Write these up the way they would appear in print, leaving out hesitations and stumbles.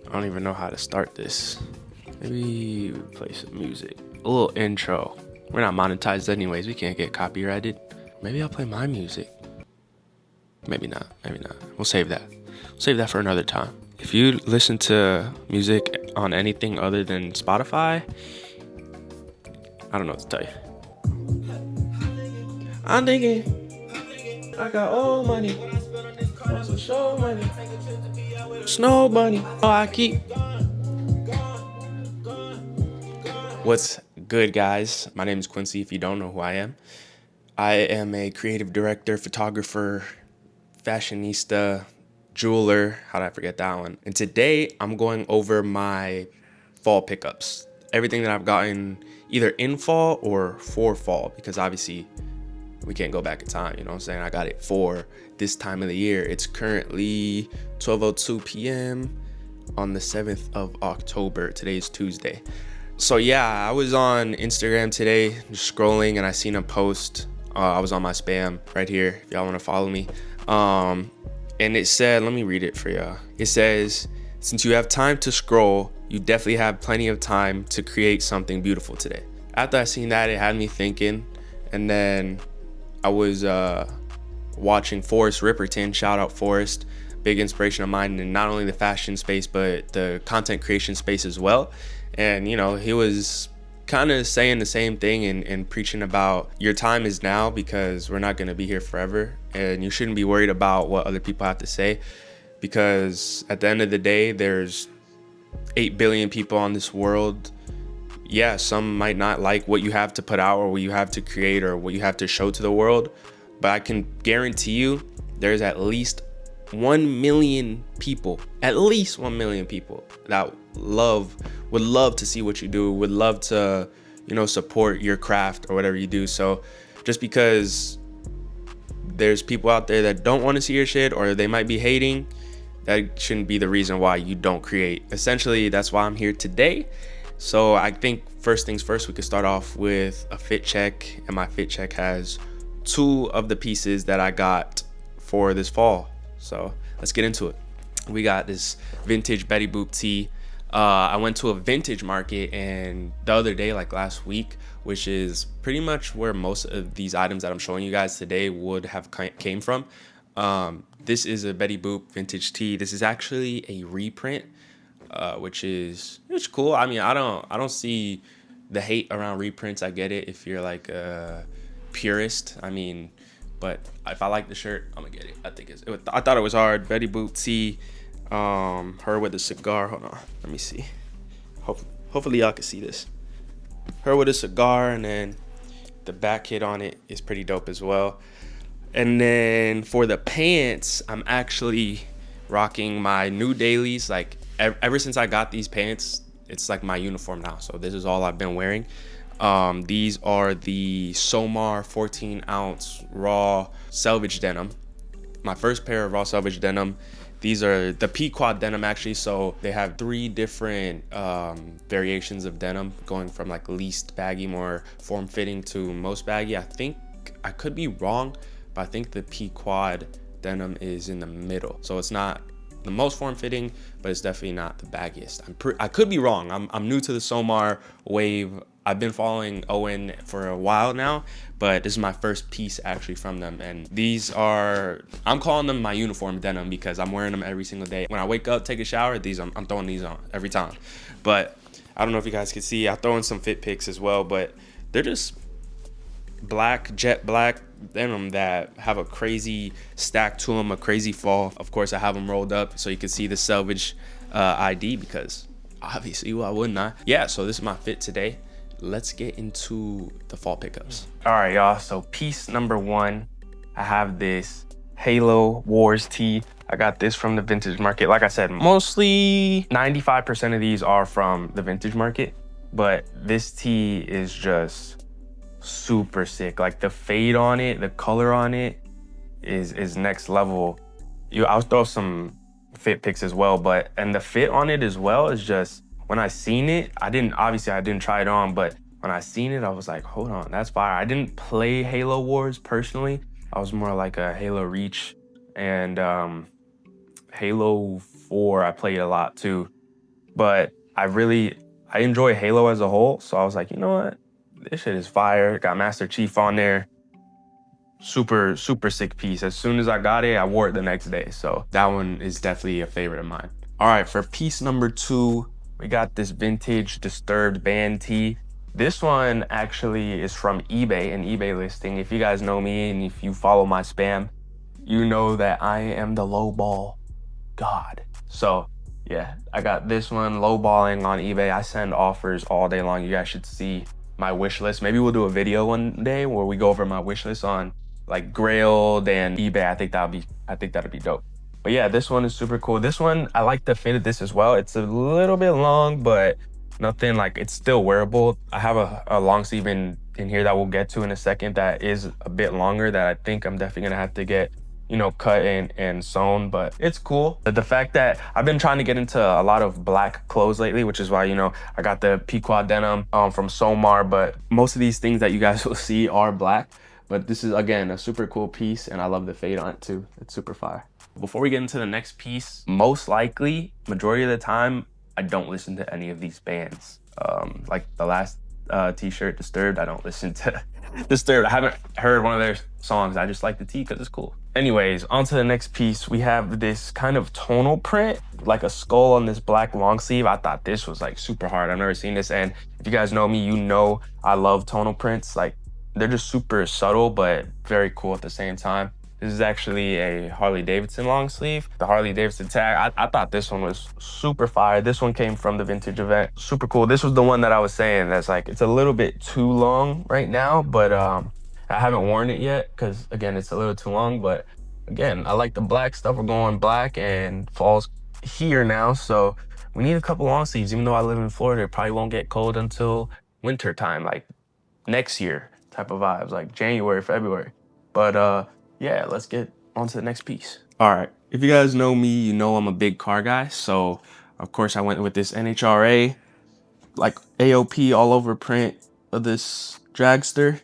I don't even know how to start this. Maybe we play some music. A little intro. We're not monetized anyways. We can't get copyrighted. Maybe I'll play my music. Maybe not. Maybe not. We'll save that. We'll save that for another time. If you listen to music on anything other than Spotify, I don't know what to tell you. I'm thinking I got old money, also show money, snow bunny. Oh, I keep. What's good, guys? My name is Quincy. If you don't know who I am a creative director, photographer, fashionista, jeweler. How did I forget that one? And today I'm going over my fall pickups. Everything that I've gotten either in fall or for fall, because obviously we can't go back in time, you know what I'm saying? I got it for this time of the year. It's currently 12:02 p.m. on the 7th of October. Today's Tuesday. So yeah, I was on Instagram today, just scrolling, and I seen a post. I was on my spam right here, if y'all want to follow me. And it said, let me read it for y'all. It says, since you have time to scroll, you definitely have plenty of time to create something beautiful today. After I seen that, it had me thinking, and then I was watching Forrest Ripperton. Shout out Forrest, big inspiration of mine in not only the fashion space but the content creation space as well. And you know, he was kind of saying the same thing and preaching about your time is now, because we're not going to be here forever, and you shouldn't be worried about what other people have to say, because at the end of the day, there's 8 billion people on this world. Yeah, some might not like what you have to put out or what you have to create or what you have to show to the world, but I can guarantee you there's at least 1 million people, at least 1 million people that would love to see what you do, would love to, you know, support your craft or whatever you do. So just because there's people out there that don't want to see your shit, or they might be hating, that shouldn't be the reason why you don't create. Essentially, that's why I'm here today. So I think first things first, we could start off with a fit check, and my fit check has 2 of the pieces that I got for this fall. So let's get into it. We got this vintage Betty Boop tee. I went to a vintage market and the other day, like last week, which is pretty much where most of these items that I'm showing you guys today would have came from. This is a Betty Boop vintage tee. This is actually a reprint, which is cool. I mean, I don't see the hate around reprints. I get it if you're like a purist. I mean, but if I like the shirt, I'm gonna get it. I thought it was hard. Betty Boop tee. Her with a cigar. Hold on, let me see. Hopefully y'all can see this. Her with a cigar, and then the back hit on it is pretty dope as well. And then for the pants, I'm actually rocking my new dailies. Like ever since I got these pants, it's like my uniform now. So this is all I've been wearing. These are the Somar 14-ounce raw selvage denim. My first pair of raw selvage denim. These are the Pequod denim, actually. So they have 3 different variations of denim, going from like least baggy, more form-fitting, to most baggy. I think I could be wrong, but I think the Pequod denim is in the middle. So it's not the most form-fitting, but it's definitely not the baggiest. I could be wrong. I'm new to the Somar wave. I've been following Owen for a while now, but this is my first piece actually from them. And these are, I'm calling them my uniform denim because I'm wearing them every single day. When I wake up, take a shower, I'm throwing these on every time. But I don't know if you guys can see, I throw in some fit pics as well, but they're just jet black denim that have a crazy stack to them, a crazy fall. Of course, I have them rolled up so you can see the selvage ID, because obviously, why wouldn't I? Yeah, so this is my fit today. Let's get into the fall pickups. All right, y'all. So piece number 1, I have this Halo Wars tee. I got this from the vintage market. Like I said, mostly 95% of these are from the vintage market, but this tee is just super sick. Like the fade on it, the color on it is next level. I'll throw some fit pics as well, and the fit on it as well is just, when I seen it, I didn't try it on, but when I seen it, I was like, hold on, that's fire. I didn't play Halo Wars personally. I was more like a Halo Reach, and Halo 4 I played a lot too. but I enjoy Halo as a whole. So I was like, you know what? This shit is fire. Got Master Chief on there. Super, super sick piece. As soon as I got it, I wore it the next day. So that one is definitely a favorite of mine. All right, for piece number 2, we got this vintage Disturbed band tee. This one actually is from eBay, an eBay listing. If you guys know me and if you follow my spam, you know that I am the lowball god. So yeah, I got this one lowballing on eBay. I send offers all day long. You guys should see my wish list. Maybe we'll do a video one day where we go over my wish list on like Grailed and eBay. I think that'd be dope. But yeah, this one is super cool. This one, I like the fit of this as well. It's a little bit long, but nothing like, it's still wearable. I have a long sleeve in here that we'll get to in a second that is a bit longer that I think I'm definitely gonna have to get, you know, cut and sewn, but it's cool. The fact that I've been trying to get into a lot of black clothes lately, which is why, you know, I got the Pequot denim from Somar, but most of these things that you guys will see are black. But this is, again, a super cool piece, and I love the fade on it too. It's super fire. Before we get into the next piece, most likely, majority of the time, I don't listen to any of these bands. Like the last t-shirt, Disturbed, I don't listen to Disturbed. I haven't heard one of their songs. I just like the tee because it's cool. Anyways, on to the next piece. We have this kind of tonal print, like a skull on this black long sleeve. I thought this was like super hard. I've never seen this. And if you guys know me, you know I love tonal prints. Like, they're just super subtle, but very cool at the same time. This is actually a Harley Davidson long sleeve. The Harley Davidson tag, I thought this one was super fire. This one came from the vintage event. Super cool. This was the one that I was saying that's like, it's a little bit too long right now, but I haven't worn it yet because, again, it's a little too long. But again, I like the black stuff. We're going black and fall's here now. So we need a couple long sleeves. Even though I live in Florida, it probably won't get cold until winter time, like next year type of vibes, like January, February. But yeah, let's get on to the next piece. All right, if you guys know me, you know I'm a big car guy. So of course I went with this NHRA, like AOP all over print of this dragster.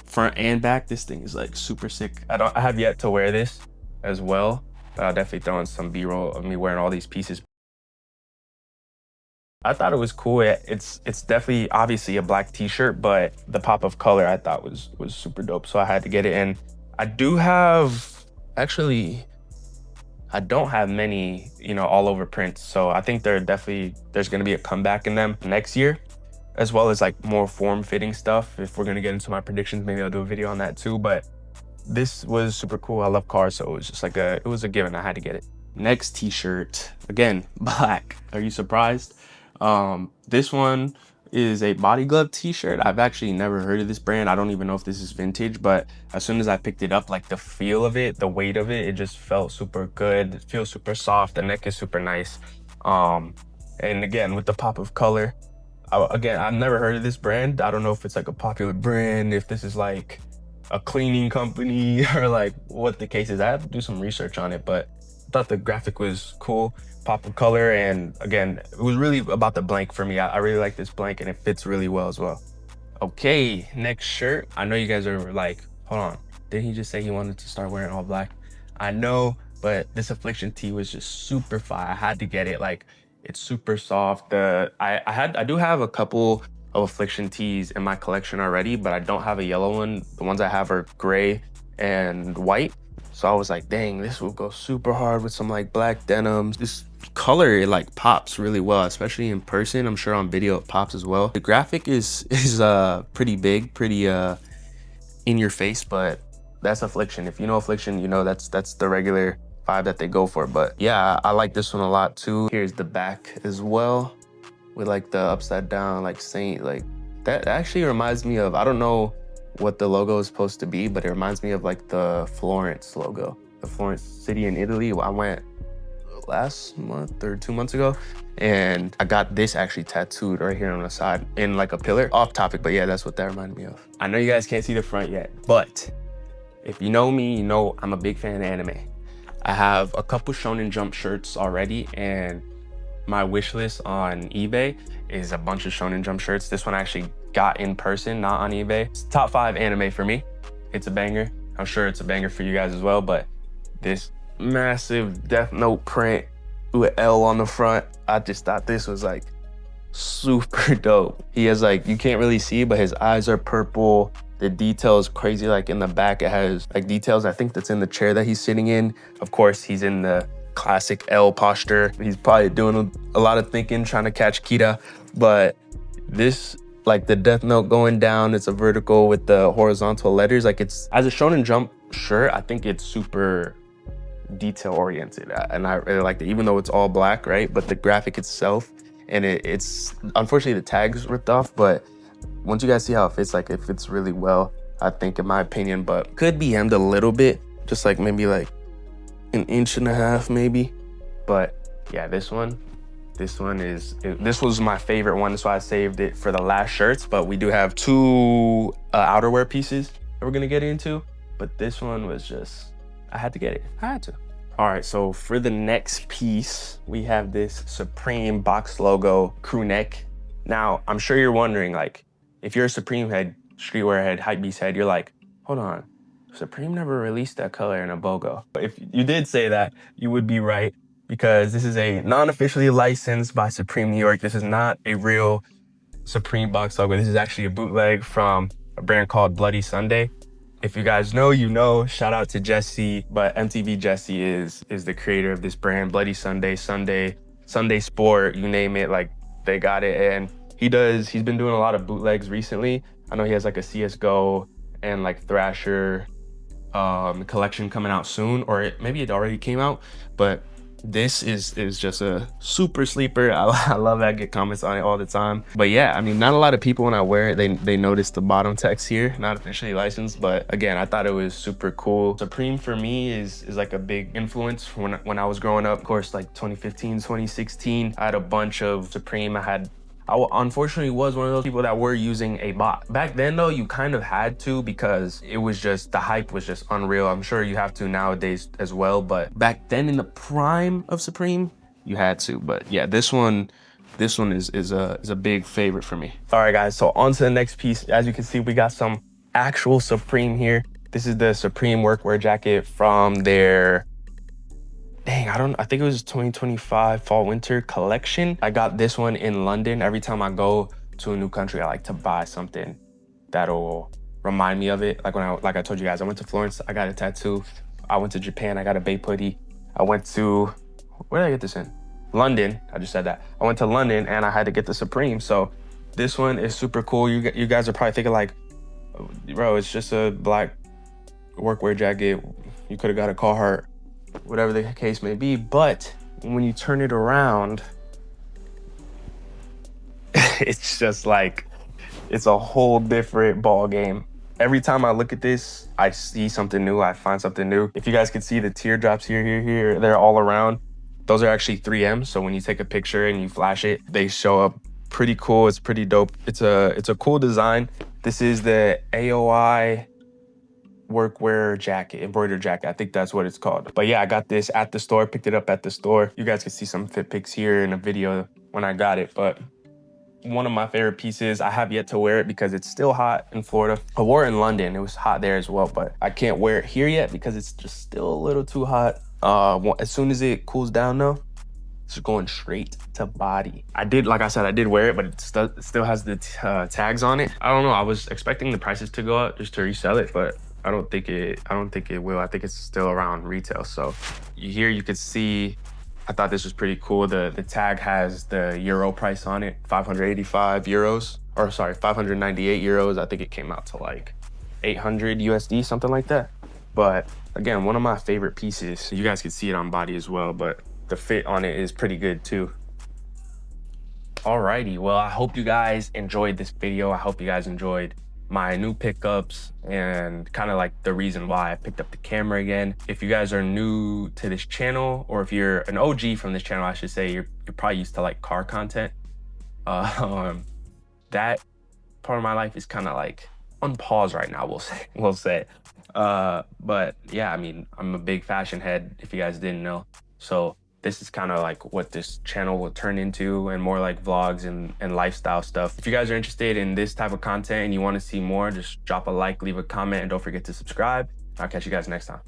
Front and back, this thing is like super sick. I have yet to wear this as well, but I'll definitely throw in some B-roll of me wearing all these pieces. I thought it was cool. It's definitely obviously a black t-shirt, but the pop of color I thought was super dope. So I had to get it in. I don't have many, you know, all over prints. So I think there's gonna be a comeback in them next year, as well as like more form-fitting stuff. If we're gonna get into my predictions, maybe I'll do a video on that too. But this was super cool. I love cars, so it was just like it was a given. I had to get it. Next t-shirt, again, black. Are you surprised? This one is a body glove t-shirt. I've actually never heard of this brand. I don't even know if this is vintage, but as soon as I picked it up, like the feel of it, the weight of it, it just felt super good. It feels super soft. The neck is super nice. And again, with the pop of color, again, I've never heard of this brand. I don't know if it's like a popular brand, if this is like a cleaning company or like what the case is. I have to do some research on it, but I thought the graphic was cool. Pop of color, and again, it was really about the blank for me. I really like this blank and it fits really well as well. Okay, next shirt. I know you guys are like, hold on, didn't he just say he wanted to start wearing all black? I know, but this Affliction tee was just super fire. I had to get it. Like, it's super soft. I do have a couple of Affliction tees in my collection already, but I don't have a yellow one. The ones I have are gray and white. So I was like, dang, this will go super hard with some like black denims. This color, it like pops really well, especially in person. I'm sure on video it pops as well. The graphic is pretty big, pretty in your face, but that's Affliction. If you know Affliction, you know that's the regular vibe that they go for. But yeah, I like this one a lot too. Here's the back as well, with like the upside down like saint. Like that actually reminds me of, I don't know what the logo is supposed to be, but it reminds me of like the Florence logo, the Florence city in Italy. I went last month or 2 months ago, and I got this actually tattooed right here on the side in like a pillar. Off topic, but yeah, that's what that reminded me of. I know you guys can't see the front yet, but if you know me, you know I'm a big fan of anime. I have a couple Shonen Jump shirts already, and my wish list on eBay is a bunch of Shonen Jump shirts. This one I actually got in person, not on eBay. It's top 5 anime for me. It's a banger. I'm sure it's a banger for you guys as well, but this massive Death Note print with L on the front. I just thought this was like super dope. He has like, you can't really see, but his eyes are purple. The detail is crazy. Like in the back, it has like details, I think that's in the chair that he's sitting in. Of course, he's in the classic L posture. He's probably doing a lot of thinking, trying to catch Kita. But this, like the Death Note going down, it's a vertical with the horizontal letters. Like it's, as a Shonen Jump shirt, I think it's super detail oriented. And I really liked it, even though it's all black, right? But the graphic itself, and it's, unfortunately the tag's ripped off, but once you guys see how it fits, like it fits really well, I think, in my opinion. But could be hemmed a little bit, just like maybe like 1.5 inches maybe. But yeah, this was my favorite one. That's why I saved it for the last shirts. But we do have 2 outerwear pieces that we're gonna get into. But this one was just, I had to get it, I had to. All right, so for the next piece, we have this Supreme box logo crew neck. Now, I'm sure you're wondering, like, if you're a Supreme head, Streetwear head, Hypebeast head, you're like, hold on, Supreme never released that color in a BOGO. But if you did say that, you would be right, because this is a non-officially licensed by Supreme New York. This is not a real Supreme box logo. This is actually a bootleg from a brand called Bloody Sunday. If you guys know, you know. Shout out to Jesse, but MTV Jesse is the creator of this brand, Bloody Sunday, Sunday Sport, you name it, like they got it. And he's been doing a lot of bootlegs recently. I know he has like a CSGO and like Thrasher collection coming out soon, or maybe it already came out, but this is just a super sleeper. I love that. I get comments on it all the time. But yeah, I mean, not a lot of people when I wear it, they notice the bottom text here, not officially licensed. But again, I thought it was super cool. Supreme for me is like a big influence when I was growing up. Of course, like 2015, 2016, I had a bunch of Supreme. I unfortunately was one of those people that were using a bot. Back then though, you kind of had to, because it was just, the hype was just unreal. I'm sure you have to nowadays as well, but back then in the prime of Supreme, you had to. But yeah, this one is a big favorite for me. All right guys, so on to the next piece. As you can see, we got some actual Supreme here. This is the Supreme workwear jacket from their, I think it was 2025 fall winter collection. I got this one in London. Every time I go to a new country, I like to buy something that'll remind me of it. Like I told you guys, I went to Florence, I got a tattoo. I went to Japan, I got a Bape hoodie. I went to, where did I get this in? London, I just said that. I went to London and I had to get the Supreme. So this one is super cool. You guys are probably thinking like, bro, it's just a black workwear jacket. You could have got a Carhartt, whatever the case may be. But when you turn it around, it's just like, it's a whole different ball game. Every time I look at this, I see something new, I find something new. If you guys could see the teardrops here, they're all around. Those are actually 3M, so when you take a picture and you flash it, they show up pretty cool. It's pretty dope. It's a cool design. This is the AOI workwear jacket, embroidered jacket. I think that's what it's called. But yeah, I got this at the store, picked it up at the store. You guys can see some fit pics here in a video when I got it. But one of my favorite pieces. I have yet to wear it because it's still hot in Florida. I wore it in London. It was hot there as well, but I can't wear it here yet because it's just still a little too hot. As soon as it cools down though, it's going straight to body. Like I said, I did wear it, but it still has the tags on it. I don't know. I was expecting the prices to go up just to resell it, but I don't think it will. I think it's still around retail. So here you could see, I thought this was pretty cool. The tag has the euro price on it, 585 euros, or sorry, 598 euros. I think it came out to like 800 USD, something like that. But again, one of my favorite pieces. You guys can see it on body as well, but the fit on it is pretty good too. Alrighty, well, I hope you guys enjoyed this video. I hope you guys enjoyed my new pickups and kind of like the reason why I picked up the camera again. If you guys are new to this channel, or if you're an OG from this channel, I should say, you're probably used to like car content. That part of my life is kind of like on pause right now, we'll say. But yeah, I mean, I'm a big fashion head, if you guys didn't know. So this is kind of like what this channel will turn into, and more like vlogs and lifestyle stuff. If you guys are interested in this type of content and you want to see more, just drop a like, leave a comment, and don't forget to subscribe. I'll catch you guys next time.